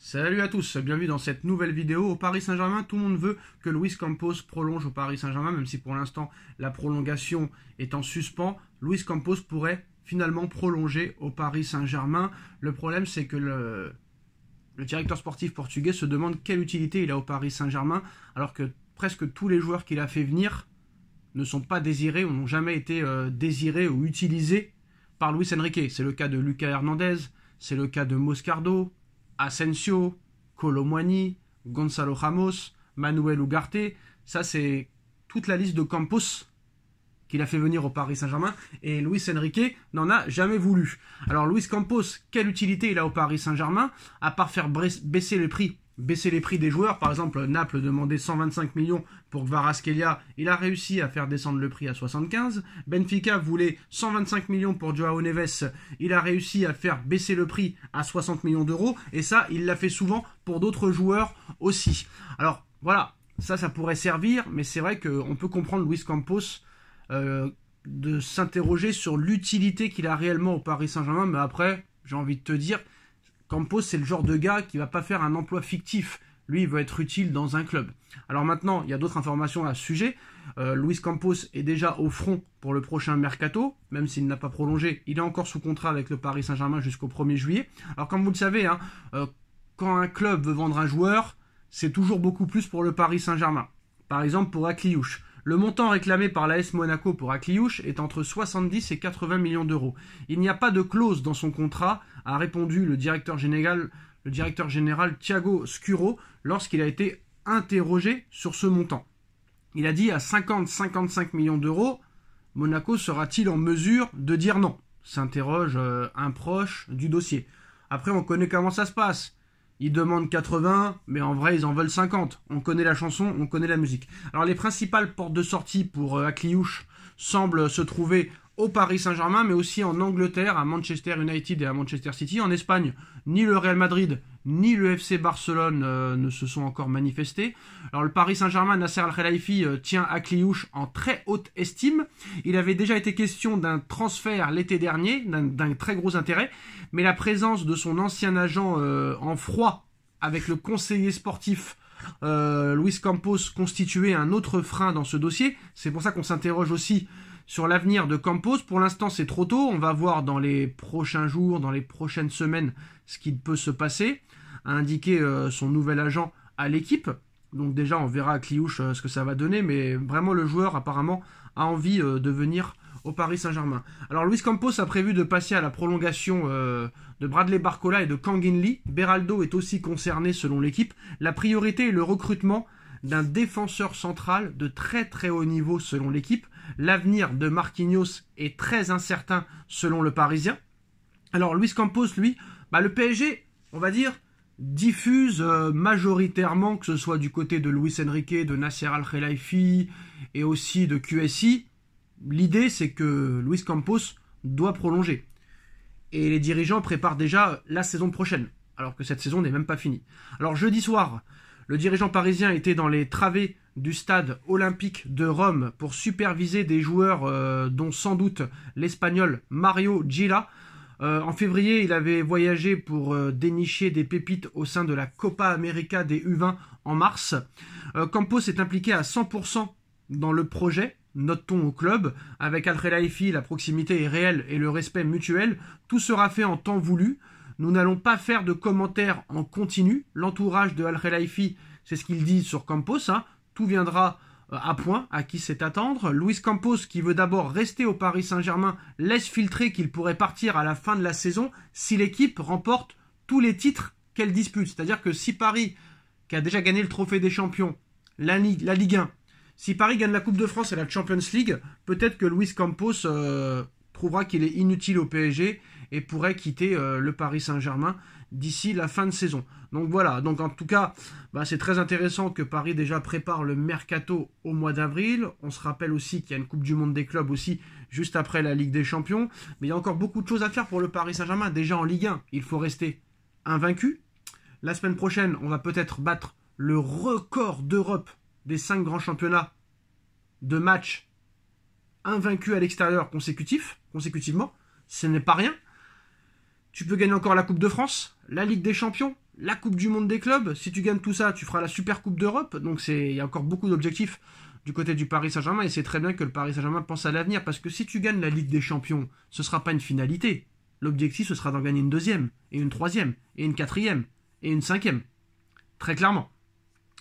Salut à tous, bienvenue dans cette nouvelle vidéo. Au Paris Saint-Germain, tout le monde veut que Luis Campos prolonge au Paris Saint-Germain, même si pour l'instant la prolongation est en suspens. Luis Campos pourrait finalement prolonger au Paris Saint-Germain. Le problème, c'est que le directeur sportif portugais se demande quelle utilité il a au Paris Saint-Germain, alors que presque tous les joueurs qu'il a fait venir ne sont pas désirés ou n'ont jamais été désirés ou utilisés par Luis Enrique. C'est le cas de Lucas Hernandez, c'est le cas de Moscardo, Asensio, Kolo Muani, Gonzalo Ramos, Manuel Ugarte. Ça, c'est toute la liste de Campos qu'il a fait venir au Paris Saint-Germain, et Luis Enrique n'en a jamais voulu. Alors Luis Campos, quelle utilité il a au Paris Saint-Germain, à part faire baisser les prix des joueurs? Par exemple, Naples demandait 125 millions pour Kvaratskhelia, il a réussi à faire descendre le prix à 75. Benfica voulait 125 millions pour Joao Neves, il a réussi à faire baisser le prix à 60 millions d'euros, et ça, il l'a fait souvent pour d'autres joueurs aussi. Alors voilà, ça pourrait servir, mais c'est vrai qu'on peut comprendre Luis Campos de s'interroger sur l'utilité qu'il a réellement au Paris Saint-Germain, mais après, j'ai envie de te dire, Campos, c'est le genre de gars qui va pas faire un emploi fictif. Lui, il veut être utile dans un club. Alors maintenant, il y a d'autres informations à ce sujet. Luis Campos est déjà au front pour le prochain mercato, même s'il n'a pas prolongé. Il est encore sous contrat avec le Paris Saint-Germain jusqu'au 1er juillet. Alors comme vous le savez, quand un club veut vendre un joueur, c'est toujours beaucoup plus pour le Paris Saint-Germain. Par exemple, pour Akliouche. Le montant réclamé par l'AS Monaco pour Akliouche est entre 70 et 80 millions d'euros. Il n'y a pas de clause dans son contrat, a répondu le directeur général Thiago Scuro lorsqu'il a été interrogé sur ce montant. Il a dit à 50-55 millions d'euros, Monaco sera-t-il en mesure de dire non? S'interroge un proche du dossier. Après, on connaît comment ça se passe. Ils demandent 80, mais en vrai, ils en veulent 50. On connaît la chanson, on connaît la musique. Alors, les principales portes de sortie pour Akliouche semblent se trouver au Paris Saint-Germain, mais aussi en Angleterre, à Manchester United et à Manchester City. En Espagne, ni le Real Madrid, ni le FC Barcelone ne se sont encore manifestés. Alors, le Paris Saint-Germain, Nasser Al-Khelaifi, tient Akliouche en très haute estime. Il avait déjà été question d'un transfert l'été dernier, d'un très gros intérêt, mais la présence de son ancien agent en froid avec le conseiller sportif Luis Campos constituait un autre frein dans ce dossier. C'est pour ça qu'on s'interroge aussi sur l'avenir de Campos. Pour l'instant, c'est trop tôt. On va voir dans les prochains jours, dans les prochaines semaines, ce qui peut se passer, a indiqué son nouvel agent à l'équipe. Donc déjà, on verra à Akliouche ce que ça va donner, mais vraiment, le joueur, apparemment, a envie de venir au Paris Saint-Germain. Alors, Luis Campos a prévu de passer à la prolongation de Bradley Barcola et de Kang In Lee. Beraldo est aussi concerné selon l'équipe. La priorité est le recrutement d'un défenseur central de très très haut niveau selon l'équipe. L'avenir de Marquinhos est très incertain selon le Parisien. Alors Luis Campos, lui, le PSG, on va dire, diffuse majoritairement, que ce soit du côté de Luis Enrique, de Nasser Al-Khelaifi et aussi de QSI. L'idée, c'est que Luis Campos doit prolonger. Et les dirigeants préparent déjà la saison prochaine, alors que cette saison n'est même pas finie. Alors jeudi soir, le dirigeant parisien était dans les travées du stade olympique de Rome pour superviser des joueurs dont sans doute l'espagnol Mario Gila. En février, il avait voyagé pour dénicher des pépites au sein de la Copa América des U20 en mars. Campos est impliqué à 100% dans le projet, note-t-on au club. Avec Al-Khelaifi, la proximité est réelle et le respect mutuel. Tout sera fait en temps voulu. Nous n'allons pas faire de commentaires en continu. L'entourage de Al-Khelaifi, c'est ce qu'il dit sur Campos. Tout viendra à point, à qui c'est attendre. Luis Campos, qui veut d'abord rester au Paris Saint-Germain, laisse filtrer qu'il pourrait partir à la fin de la saison si l'équipe remporte tous les titres qu'elle dispute. C'est-à-dire que si Paris, qui a déjà gagné le trophée des champions, la Ligue 1, si Paris gagne la Coupe de France et la Champions League, peut-être que Luis Campos trouvera qu'il est inutile au PSG et pourrait quitter le Paris Saint-Germain d'ici la fin de saison. Donc voilà, donc en tout cas, c'est très intéressant que Paris déjà prépare le mercato au mois d'avril. On se rappelle aussi qu'il y a une Coupe du Monde des clubs aussi juste après la Ligue des Champions. Mais il y a encore beaucoup de choses à faire pour le Paris Saint-Germain. Déjà en Ligue 1, il faut rester invaincu. La semaine prochaine, on va peut-être battre le record d'Europe des 5 grands championnats de matchs invaincus à l'extérieur consécutivement. Ce n'est pas rien. Tu peux gagner encore la Coupe de France, la Ligue des Champions, la Coupe du Monde des clubs. Si tu gagnes tout ça, tu feras la Super Coupe d'Europe. Donc il y a encore beaucoup d'objectifs du côté du Paris Saint-Germain, et c'est très bien que le Paris Saint-Germain pense à l'avenir, parce que si tu gagnes la Ligue des Champions, ce ne sera pas une finalité. L'objectif, ce sera d'en gagner une deuxième, et une troisième, et une quatrième, et une cinquième. Très clairement.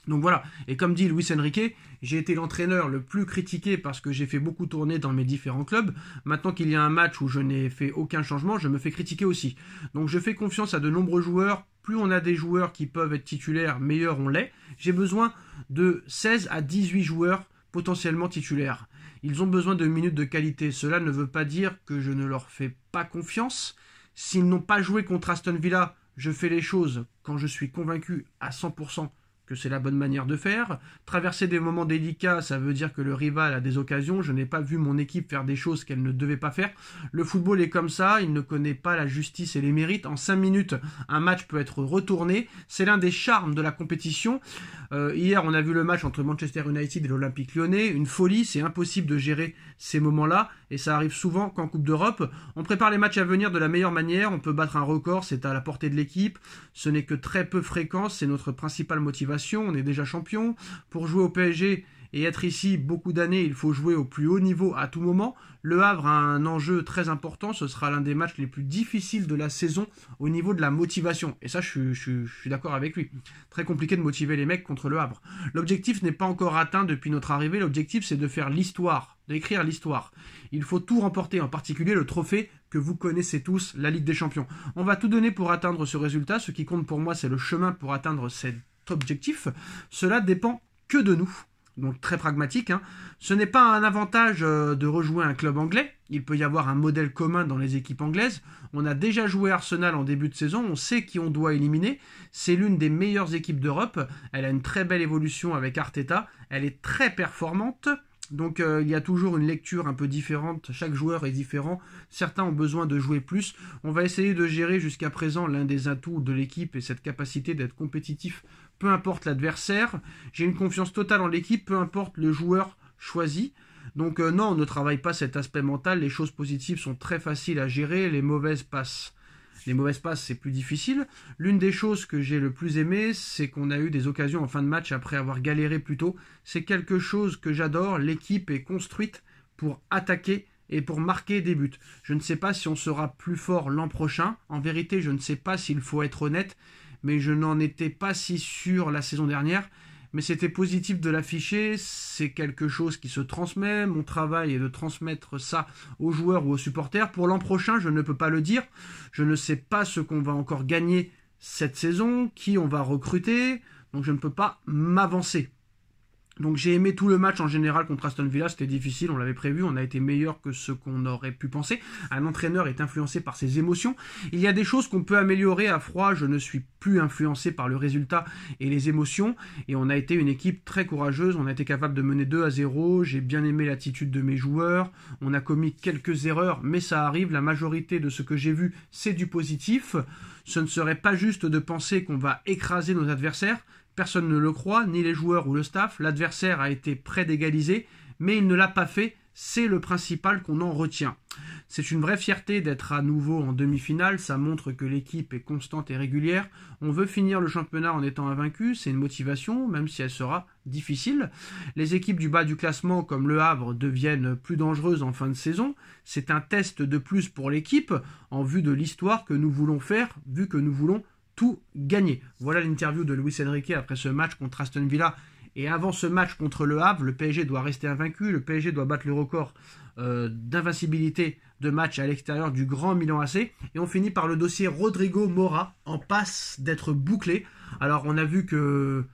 Donc voilà, et comme dit Luis Enrique, j'ai été l'entraîneur le plus critiqué parce que j'ai fait beaucoup tourner dans mes différents clubs. Maintenant qu'il y a un match où je n'ai fait aucun changement, je me fais critiquer aussi. Donc je fais confiance à de nombreux joueurs. Plus on a des joueurs qui peuvent être titulaires, meilleur on l'est. J'ai besoin de 16 à 18 joueurs potentiellement titulaires. Ils ont besoin de minutes de qualité. Cela ne veut pas dire que je ne leur fais pas confiance. S'ils n'ont pas joué contre Aston Villa, je fais les choses quand je suis convaincu à 100% que c'est la bonne manière de faire. Traverser des moments délicats, ça veut dire que le rival a des occasions. Je n'ai pas vu mon équipe faire des choses qu'elle ne devait pas faire. Le football est comme ça, il ne connaît pas la justice et les mérites. En 5 minutes, un match peut être retourné. C'est l'un des charmes de la compétition. Hier, on a vu le match entre Manchester United et l'Olympique Lyonnais. Une folie, c'est impossible de gérer ces moments-là. Et ça arrive souvent qu'en Coupe d'Europe. On prépare les matchs à venir de la meilleure manière. On peut battre un record, c'est à la portée de l'équipe. Ce n'est que très peu fréquent, c'est notre principale motivation. On est déjà champion. Pour jouer au PSG et être ici beaucoup d'années, il faut jouer au plus haut niveau à tout moment. Le Havre a un enjeu très important. Ce sera l'un des matchs les plus difficiles de la saison au niveau de la motivation. Et ça, je suis d'accord avec lui. Très compliqué de motiver les mecs contre le Havre. L'objectif n'est pas encore atteint depuis notre arrivée. L'objectif, c'est de faire l'histoire, d'écrire l'histoire. Il faut tout remporter, en particulier le trophée que vous connaissez tous, la Ligue des Champions. On va tout donner pour atteindre ce résultat. Ce qui compte pour moi, c'est le chemin pour atteindre cet objectif. Cela dépend que de nous. Donc très pragmatique. Ce n'est pas un avantage de rejouer un club anglais. Il peut y avoir un modèle commun dans les équipes anglaises. On a déjà joué Arsenal en début de saison. On sait qui on doit éliminer. C'est l'une des meilleures équipes d'Europe. Elle a une très belle évolution avec Arteta. Elle est très performante. Donc il y a toujours une lecture un peu différente, chaque joueur est différent, certains ont besoin de jouer plus. On va essayer de gérer jusqu'à présent l'un des atouts de l'équipe et cette capacité d'être compétitif, peu importe l'adversaire. J'ai une confiance totale en l'équipe, peu importe le joueur choisi. Donc non, on ne travaille pas cet aspect mental, les choses positives sont très faciles à gérer, les mauvaises passes. Les mauvaises passes, c'est plus difficile. L'une des choses que j'ai le plus aimé, c'est qu'on a eu des occasions en fin de match après avoir galéré plus tôt. C'est quelque chose que j'adore. L'équipe est construite pour attaquer et pour marquer des buts. Je ne sais pas si on sera plus fort l'an prochain. En vérité, je ne sais pas s'il faut être honnête, mais je n'en étais pas si sûr la saison dernière. Mais c'était positif de l'afficher, c'est quelque chose qui se transmet. Mon travail est de transmettre ça aux joueurs ou aux supporters. Pour l'an prochain, je ne peux pas le dire. Je ne sais pas ce qu'on va encore gagner cette saison, qui on va recruter, donc je ne peux pas m'avancer. Donc j'ai aimé tout le match en général contre Aston Villa, c'était difficile, on l'avait prévu, on a été meilleur que ce qu'on aurait pu penser. Un entraîneur est influencé par ses émotions. Il y a des choses qu'on peut améliorer à froid, je ne suis plus influencé par le résultat et les émotions. Et on a été une équipe très courageuse, on a été capable de mener 2-0, j'ai bien aimé l'attitude de mes joueurs, on a commis quelques erreurs, mais ça arrive, la majorité de ce que j'ai vu, c'est du positif. Ce ne serait pas juste de penser qu'on va écraser nos adversaires. Personne ne le croit, ni les joueurs ou le staff. L'adversaire a été près d'égaliser, mais il ne l'a pas fait. C'est le principal qu'on en retient. C'est une vraie fierté d'être à nouveau en demi-finale. Ça montre que l'équipe est constante et régulière. On veut finir le championnat en étant invaincu. C'est une motivation, même si elle sera difficile. Les équipes du bas du classement, comme Le Havre, deviennent plus dangereuses en fin de saison. C'est un test de plus pour l'équipe, en vue de l'histoire que nous voulons faire, vu que nous voulons tout gagner. Voilà l'interview de Luis Enrique après ce match contre Aston Villa. Et avant ce match contre Le Havre, le PSG doit rester invaincu. Le PSG doit battre le record d'invincibilité de match à l'extérieur du grand Milan AC. Et on finit par le dossier Rodrigo Mora, en passe d'être bouclé. Alors on a vu que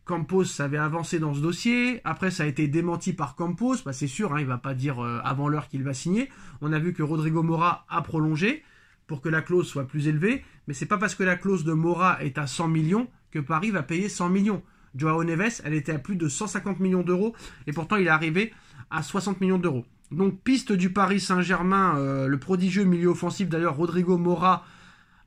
Campos avait avancé dans ce dossier. Après ça a été démenti par Campos. Bah, c'est sûr, il ne va pas dire avant l'heure qu'il va signer. On a vu que Rodrigo Mora a prolongé pour que la clause soit plus élevée. Mais c'est pas parce que la clause de Mora est à 100 millions que Paris va payer 100 millions. Joao Neves, elle était à plus de 150 millions d'euros et pourtant il est arrivé à 60 millions d'euros. Donc piste du Paris Saint-Germain, le prodigieux milieu offensif d'ailleurs Rodrigo Mora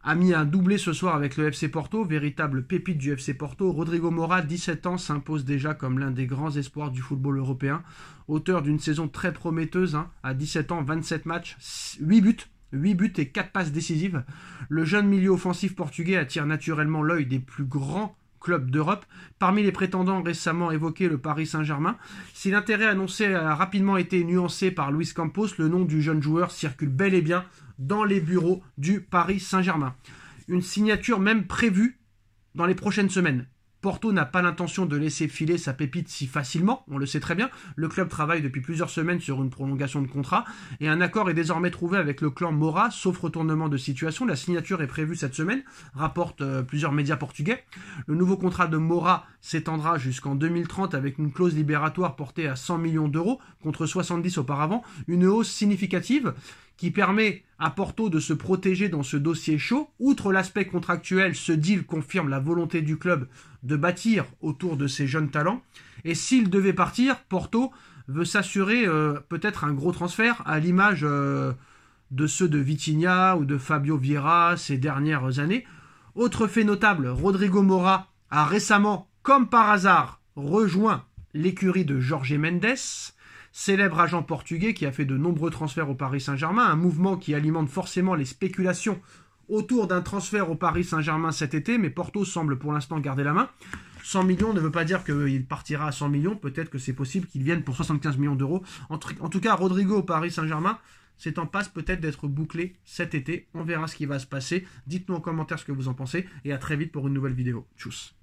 a mis un doublé ce soir avec le FC Porto, véritable pépite du FC Porto. Rodrigo Mora, 17 ans, s'impose déjà comme l'un des grands espoirs du football européen. Auteur d'une saison très prometteuse, à 17 ans, 27 matchs, 8 buts. 8 buts et 4 passes décisives. Le jeune milieu offensif portugais attire naturellement l'œil des plus grands clubs d'Europe. Parmi les prétendants récemment évoqués, le Paris Saint-Germain. Si l'intérêt annoncé a rapidement été nuancé par Luis Campos, le nom du jeune joueur circule bel et bien dans les bureaux du Paris Saint-Germain. Une signature même prévue dans les prochaines semaines. Porto n'a pas l'intention de laisser filer sa pépite si facilement, on le sait très bien. Le club travaille depuis plusieurs semaines sur une prolongation de contrat et un accord est désormais trouvé avec le clan Moura, sauf retournement de situation. La signature est prévue cette semaine, rapportent plusieurs médias portugais. Le nouveau contrat de Moura s'étendra jusqu'en 2030 avec une clause libératoire portée à 100 millions d'euros contre 70 auparavant, une hausse significative qui permet à Porto de se protéger dans ce dossier chaud. Outre l'aspect contractuel, ce deal confirme la volonté du club de bâtir autour de ses jeunes talents. Et s'il devait partir, Porto veut s'assurer peut-être un gros transfert à l'image de ceux de Vitinha ou de Fabio Vieira ces dernières années. Autre fait notable, Rodrigo Moura a récemment, comme par hasard, rejoint l'écurie de Jorge Mendes, célèbre agent portugais qui a fait de nombreux transferts au Paris Saint-Germain, un mouvement qui alimente forcément les spéculations autour d'un transfert au Paris Saint-Germain cet été, mais Porto semble pour l'instant garder la main. 100 millions ne veut pas dire qu'il partira à 100 millions, peut-être que c'est possible qu'il vienne pour 75 millions d'euros. En tout cas, Rodrigo au Paris Saint-Germain, c'est en passe peut-être d'être bouclé cet été. On verra ce qui va se passer. Dites-nous en commentaire ce que vous en pensez, et à très vite pour une nouvelle vidéo. Tchuss.